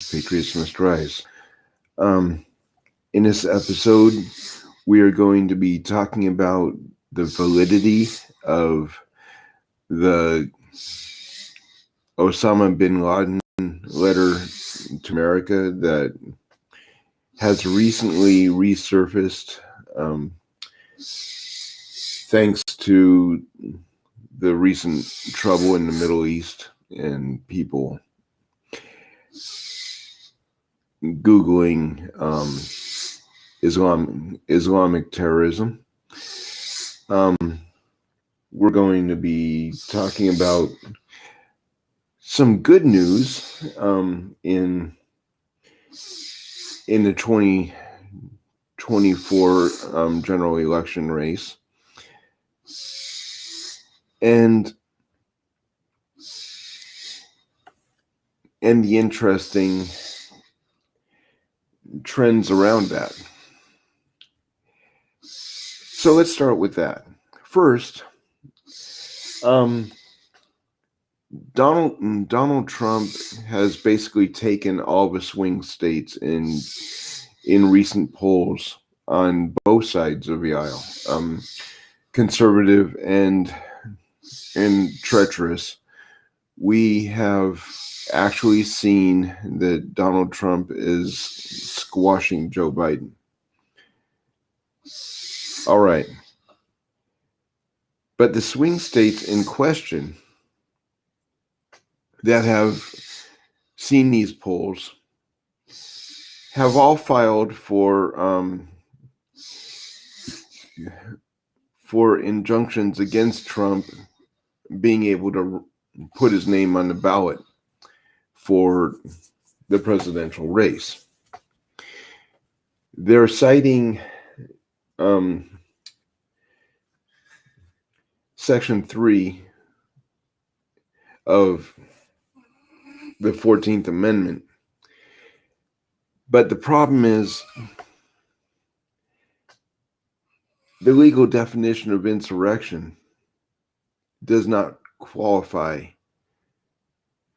Patriots Must Rise. Um, in this episode, we are going to be talking about the validity of the Osama bin Laden letter to America that has recently resurfaced thanks to the recent trouble in the Middle East and people Googling Islamic terrorism. We're going to be talking about some good news in the 2024 general election race, and the interesting trends around that. So let's start with that. First, Donald Trump has basically taken all the swing states in recent polls on both sides of the aisle, conservative and treacherous. We have actually seen that Donald Trump is squashing Joe Biden. All right. But the swing states in question that have seen these polls have all filed for injunctions against Trump being able to put his name on the ballot for the presidential race. They're citing Section 3 of the 14th Amendment. But the problem is the legal definition of insurrection does not qualify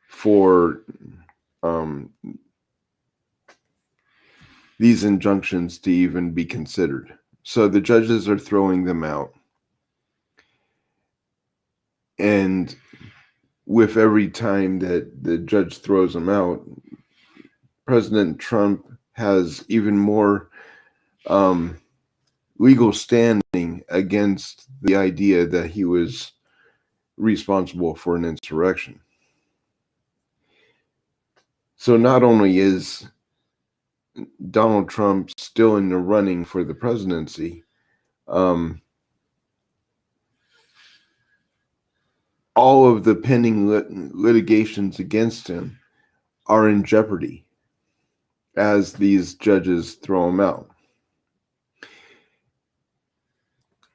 for these injunctions to even be considered. So the judges are throwing them out. And with every time that the judge throws them out, President Trump has even more legal standing against the idea that he was responsible for an insurrection. So not only is Donald Trump still in the running for the presidency, all of the pending litigations against him are in jeopardy as these judges throw him out.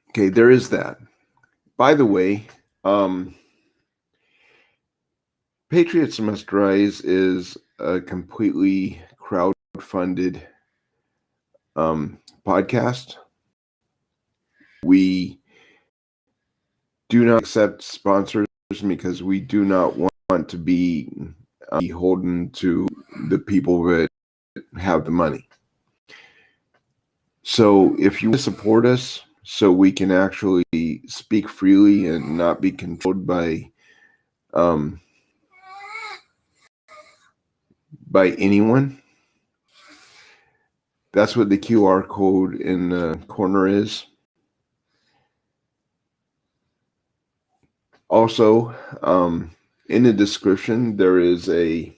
Okay, there is that. By the way, Patriots Must Rise is a completely crowd-funded podcast. We do not accept sponsors because we do not want to be beholden to the people that have the money. So if you want to support us so we can actually speak freely and not be controlled by anyone, that's what the QR code in the corner is. Also, in the description, there is a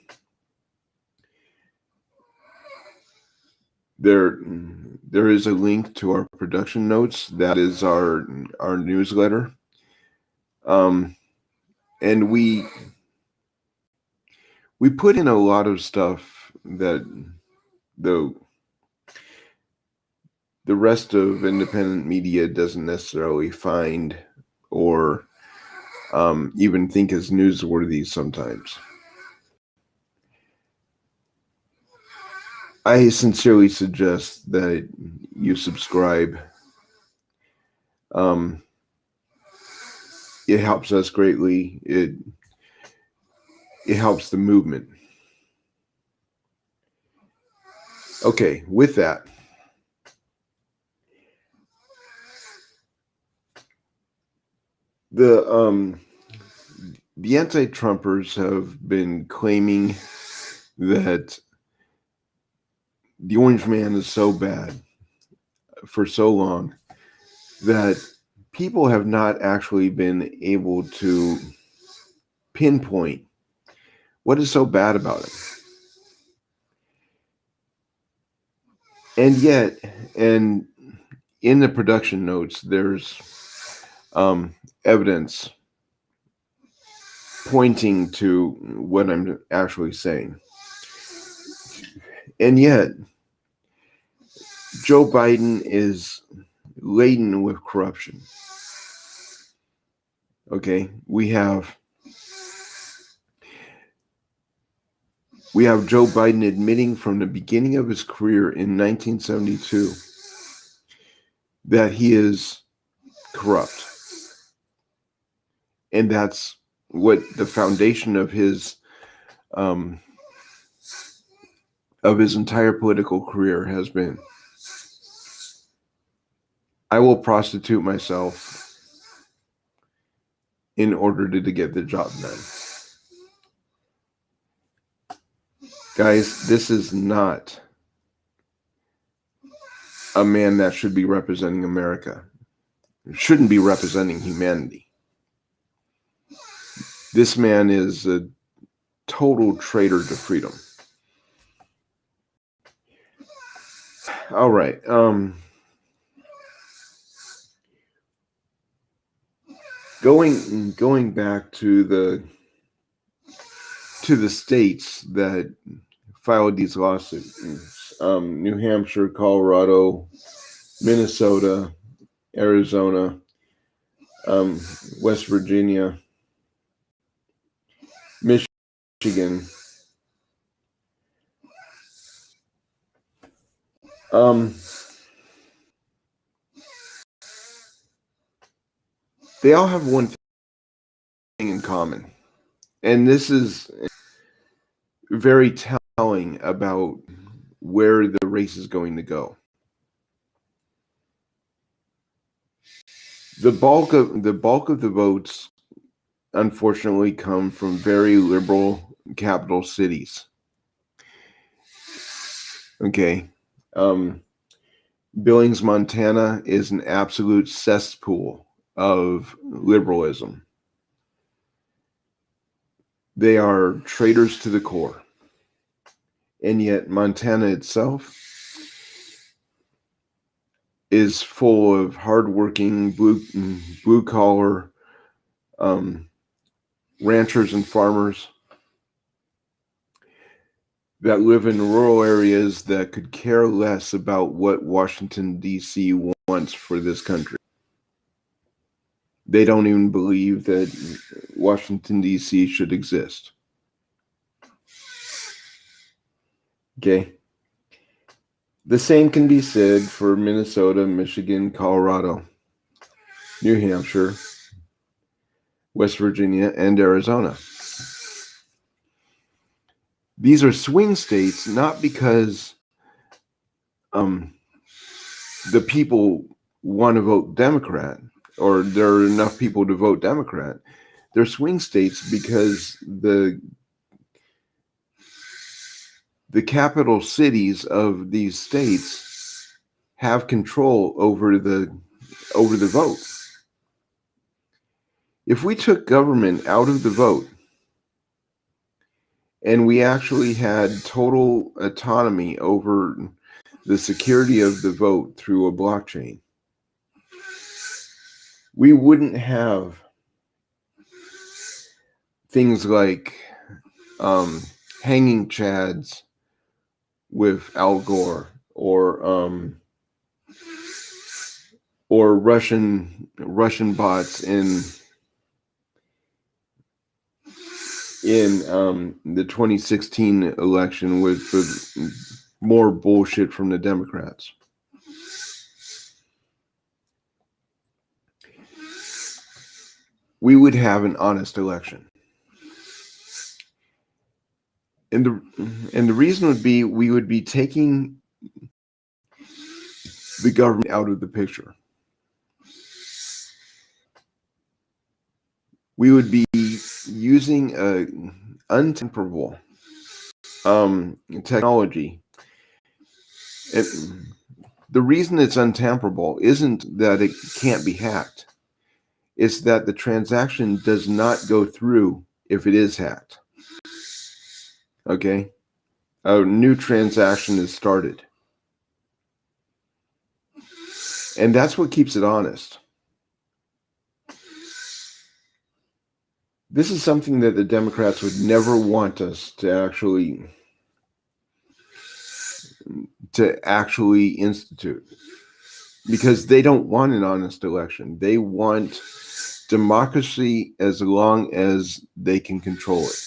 link to our production notes. That is our newsletter, and we put in a lot of stuff that the rest of independent media doesn't necessarily find or even think is newsworthy sometimes. I sincerely suggest that you subscribe. It helps us greatly. It helps the movement. Okay, with that, the anti-Trumpers have been claiming that the Orange Man is so bad for so long that people have not actually been able to pinpoint what is so bad about it. And yet, and in the production notes, there's evidence pointing to what I'm actually saying. And yet, Joe Biden is laden with corruption. Okay, we have Joe Biden admitting from the beginning of his career in 1972 that he is corrupt. And that's what the foundation of his entire political career has been. I will prostitute myself in order to get the job done. Guys, this is not a man that should be representing America. It shouldn't be representing humanity. This man is a total traitor to freedom. All right. Going back to the states that filed these lawsuits: New Hampshire, Colorado, Minnesota, Arizona, West Virginia, Michigan. They all have one thing in common, and this is very telling about where the race is going to go. The bulk of the votes, unfortunately, come from very liberal capital cities. Okay. Billings, Montana is an absolute cesspool of liberalism. They are traitors to the core. And yet Montana itself is full of hardworking blue collar ranchers and farmers that live in rural areas that could care less about what Washington, D.C. wants for this country. They don't even believe that Washington, D.C. should exist. Okay. The same can be said for Minnesota, Michigan, Colorado, New Hampshire, West Virginia, and Arizona. These are swing states not because the people want to vote Democrat or there are enough people to vote Democrat. They're swing states because the capital cities of these states have control over the vote. If we took government out of the vote and we actually had total autonomy over the security of the vote through a blockchain, we wouldn't have things like hanging chads with Al Gore or Russian bots in the 2016 election with more bullshit from the Democrats. We would have an honest election. And the reason would be we would be taking the government out of the picture. We would be using a untamperable technology. The reason it's untamperable isn't that it can't be hacked. It's that the transaction does not go through if it is hacked. Okay? A new transaction is started. And that's what keeps it honest. This is something that the Democrats would never want us to actually institute, because they don't want an honest election. They want democracy as long as they can control it.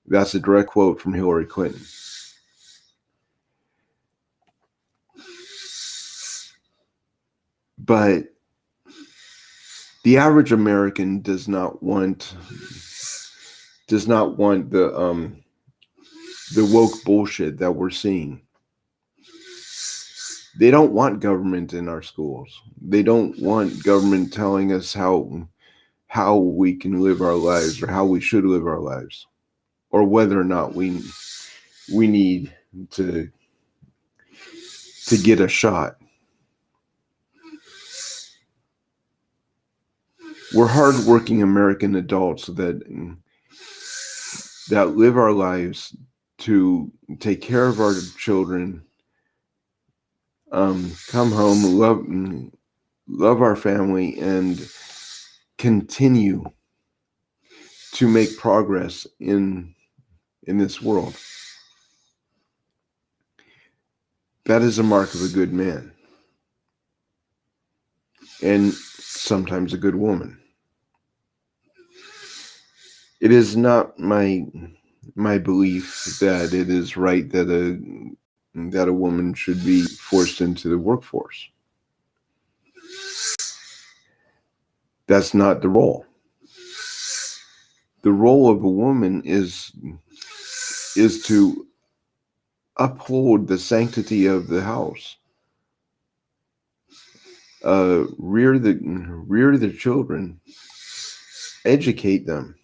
That's a direct quote from Hillary Clinton. But the average American does not want the woke bullshit that we're seeing. They don't want government in our schools. They don't want government telling us how we can live our lives, or how we should live our lives, or whether or not we need to get a shot. We're hardworking American adults that live our lives to take care of our children, come home, love our family, and continue to make progress in this world. That is a mark of a good man, and sometimes a good woman. It is not my belief that it is right that a woman should be forced into the workforce. That's not the role. The role of a woman is to uphold the sanctity of the house, rear the children, educate them,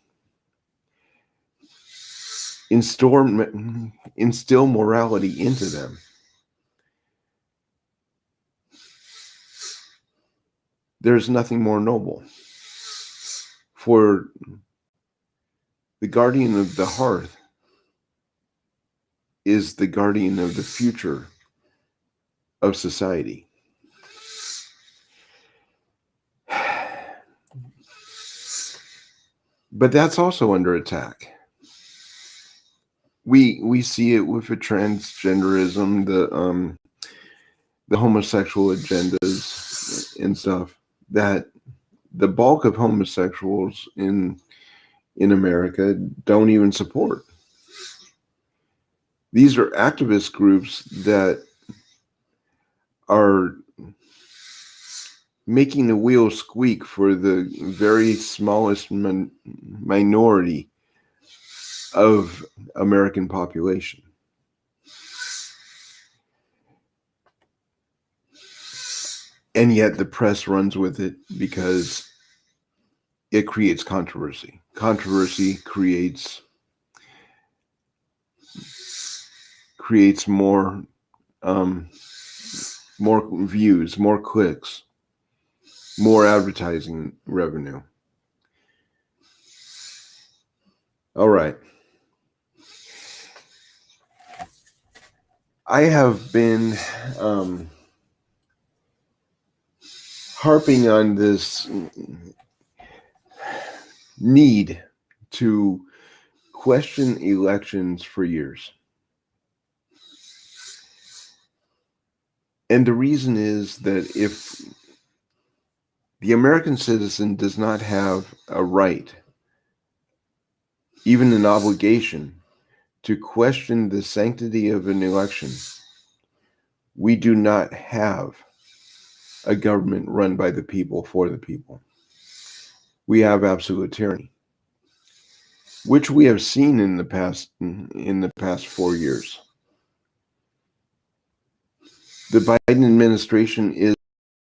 instill morality into them. There's nothing more noble. For the guardian of the hearth is the guardian of the future of society. But that's also under attack. We see it with the transgenderism, the homosexual agendas and stuff, that the bulk of homosexuals in America don't even support. These are activist groups that are making the wheels squeak for the very smallest minority of American population. And yet the press runs with it because it creates controversy. Controversy creates more views, more clicks, more advertising revenue. All right. I have been harping on this need to question elections for years. And the reason is that if the American citizen does not have a right, even an obligation, to question the sanctity of an election, we do not have a government run by the people for the people. We have absolute tyranny, which we have seen in the past 4 years. The Biden administration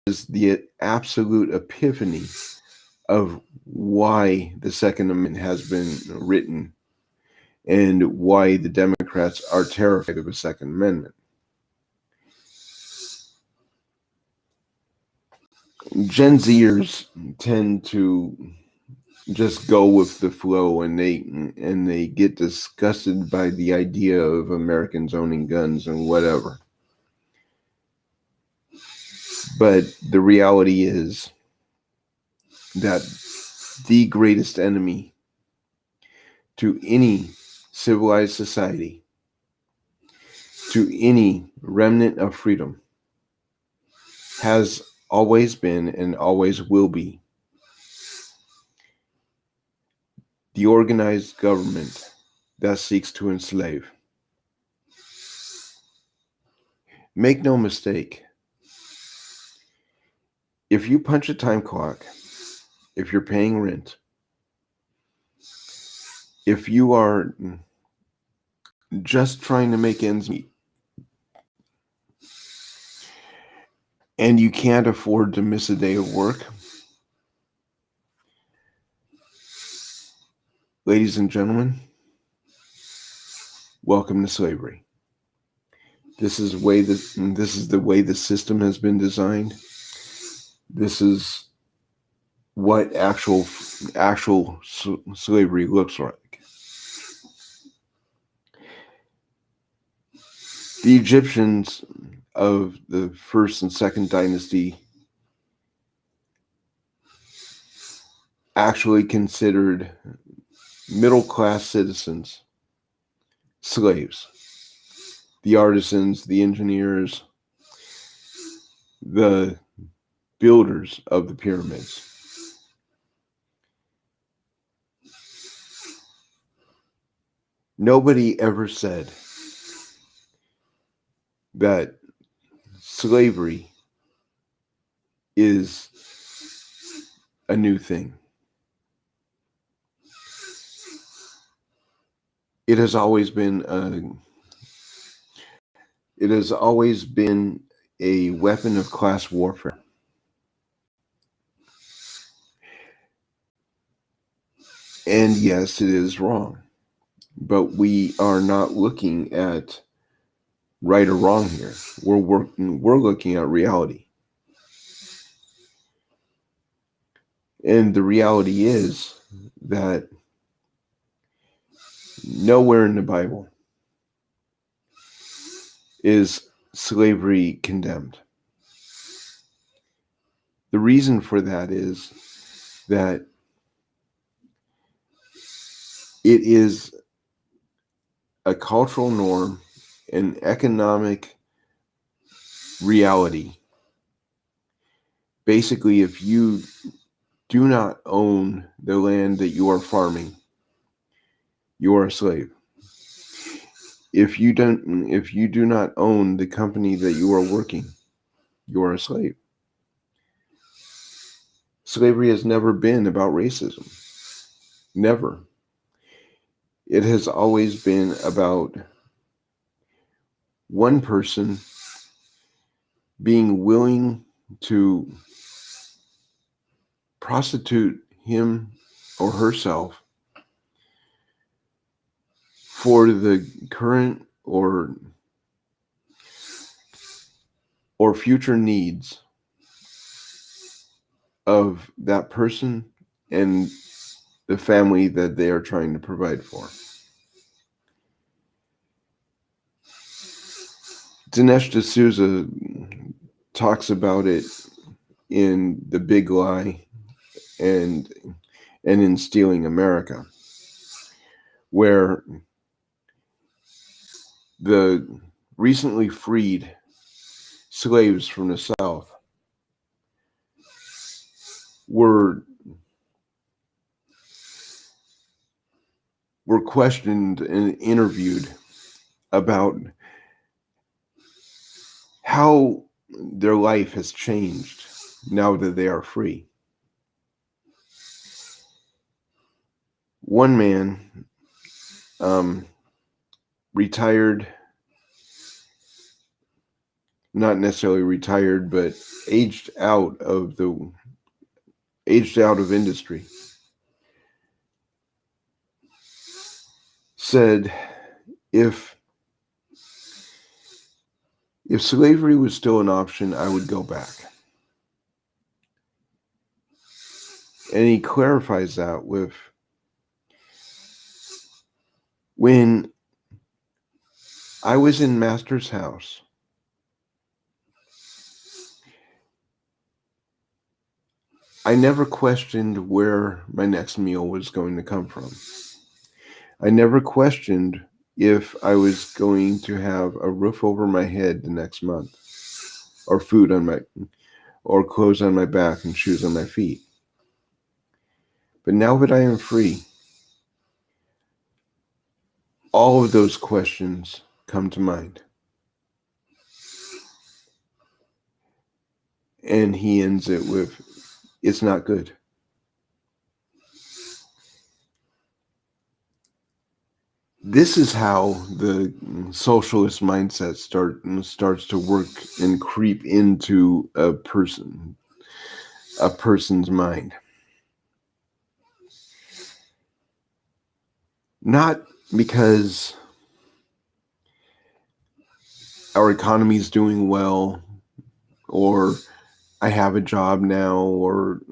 is the absolute epiphany of why the Second Amendment has been written and why the Democrats are terrified of a Second Amendment. Gen Zers tend to just go with the flow, and they get disgusted by the idea of Americans owning guns and whatever. But the reality is that the greatest enemy to any civilized society, to any remnant of freedom, has always been and always will be the organized government that seeks to enslave. Make no mistake, if you punch a time clock, if you're paying rent, if you are just trying to make ends meet, and you can't afford to miss a day of work, ladies and gentlemen, welcome to slavery. This is the way the system has been designed. This is what actual slavery looks like. The Egyptians of the first and second dynasty actually considered middle-class citizens slaves. The artisans, the engineers, the builders of the pyramids. Nobody ever said that slavery is a new thing. It has always been a weapon of class warfare. And yes, it is wrong. But we are not looking at right or wrong here. We're looking at reality. And the reality is that nowhere in the Bible is slavery condemned. The reason for that is that it is a cultural norm, an economic reality. Basically, if you do not own the land that you are farming, you are a slave. If you do not own the company that you are working, you are a slave. Slavery has never been about racism. Never. It has always been about one person being willing to prostitute him or herself for the current or future needs of that person and the family that they are trying to provide for. Dinesh D'Souza talks about it in The Big Lie and in Stealing America, where the recently freed slaves from the South were questioned and interviewed about how their life has changed now that they are free. One man retired not necessarily retired, but aged out of industry, said if slavery was still an option, I would go back. And he clarifies that with, when I was in Master's house, I never questioned where my next meal was going to come from. I never questioned if I was going to have a roof over my head the next month, or food or clothes on my back and shoes on my feet. But now that I am free, all of those questions come to mind. And he ends it with, it's not good. This is how the socialist mindset starts to work and creep into a person's mind. Not because our economy is doing well, or I have a job now, or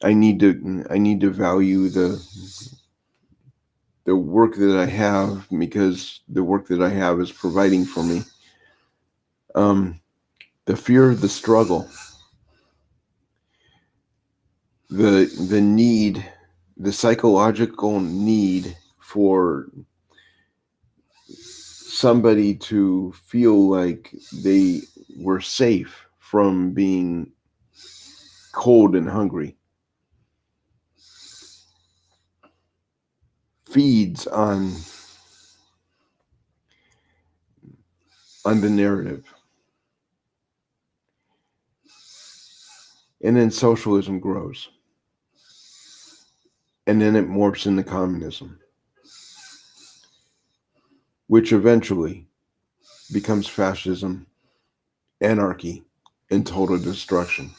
I need to value the work that I have, because the work that I have is providing for me. The fear of the struggle, the need, the psychological need for somebody to feel like they were safe from being cold and hungry, feeds on the narrative. And then socialism grows. And then it morphs into communism, which eventually becomes fascism, anarchy, and total destruction.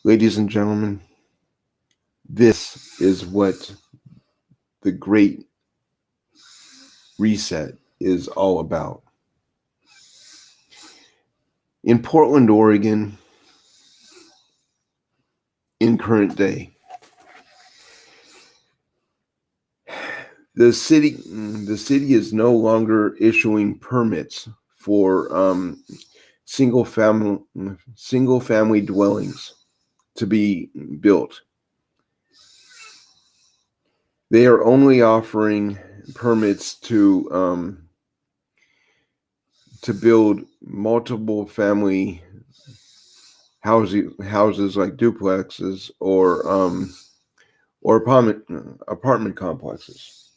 Ladies and gentlemen, this is what the Great Reset is all about. In Portland, Oregon, in current day, the city is no longer issuing permits for single family dwellings to be built. They are only offering permits to build multiple family houses like duplexes or apartment complexes.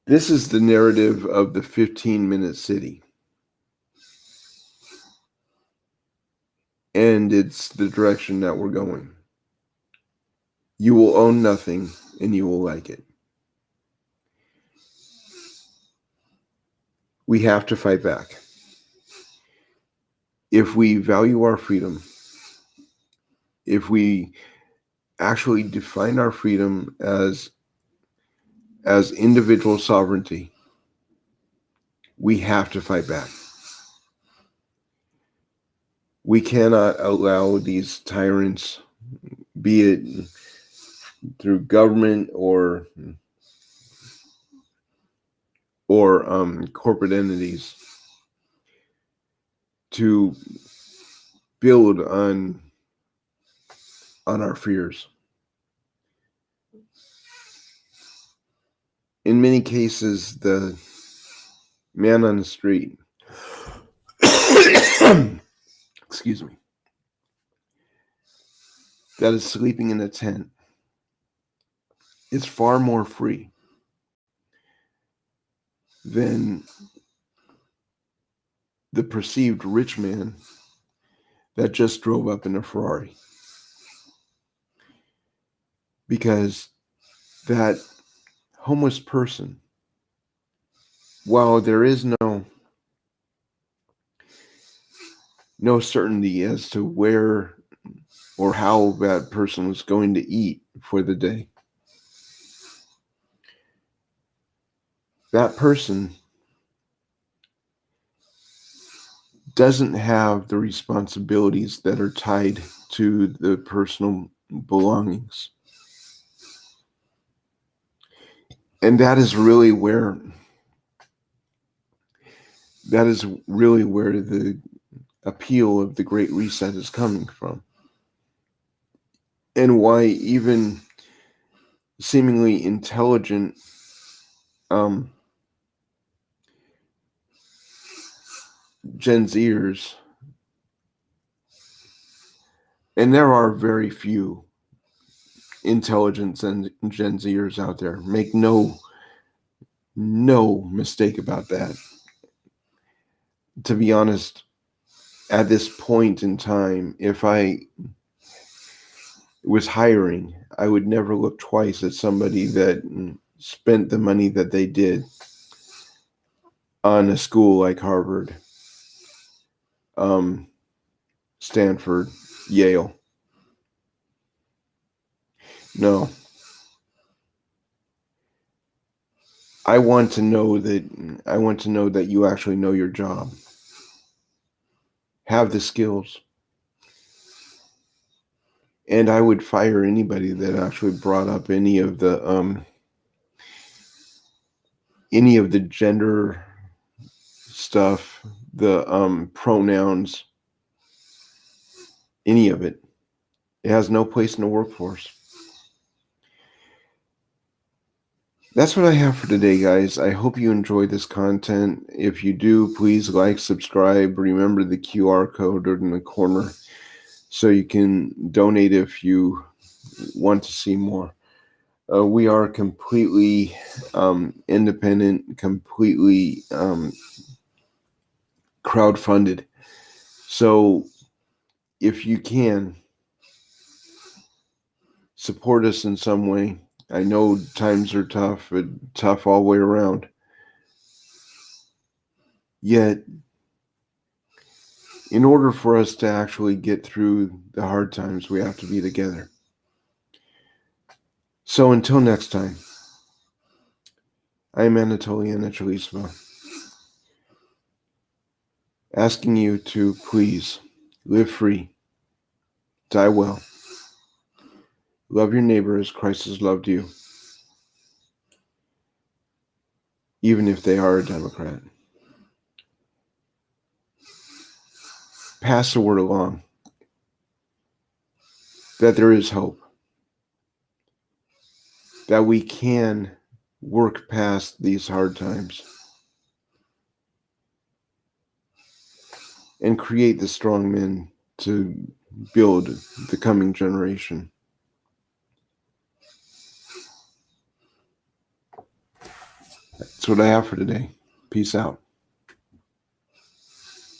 This is the narrative of the 15-minute city. And it's the direction that we're going. You will own nothing and you will like it. We have to fight back. If we value our freedom, if we actually define our freedom as individual sovereignty, we have to fight back. We cannot allow these tyrants, be it through government or corporate entities, to build on our fears. In many cases, the man on the street, excuse me, that is sleeping in a tent is far more free than the perceived rich man that just drove up in a Ferrari. Because that homeless person, while there is no certainty as to where or how that person was going to eat for the day, that person doesn't have the responsibilities that are tied to the personal belongings. And that is really where the appeal of the Great Reset is coming from. And why even seemingly intelligent Gen Zers, and there are very few intelligent Gen Zers out there, make no mistake about that. To be honest, at this point in time, if I was hiring, I would never look twice at somebody that spent the money that they did on a school like Harvard, Stanford, Yale. No. I want to know that you actually know your job, have the skills. And I would fire anybody that actually brought up any of the gender stuff, the pronouns, any of it. It has no place in the workforce. That's what I have for today, guys. I hope you enjoyed this content. If you do, please like, subscribe. Remember the QR code in the corner so you can donate if you want to see more. We are completely independent, completely crowdfunded. So if you can, support us in some way. I know times are tough all the way around. Yet, in order for us to actually get through the hard times, we have to be together. So until next time, I am Anatoly Anatolisva, asking you to please live free, die well, love your neighbor as Christ has loved you, even if they are a Democrat. Pass the word along that there is hope, that we can work past these hard times and create the strong men to build the coming generation. That's what I have for today. Peace out.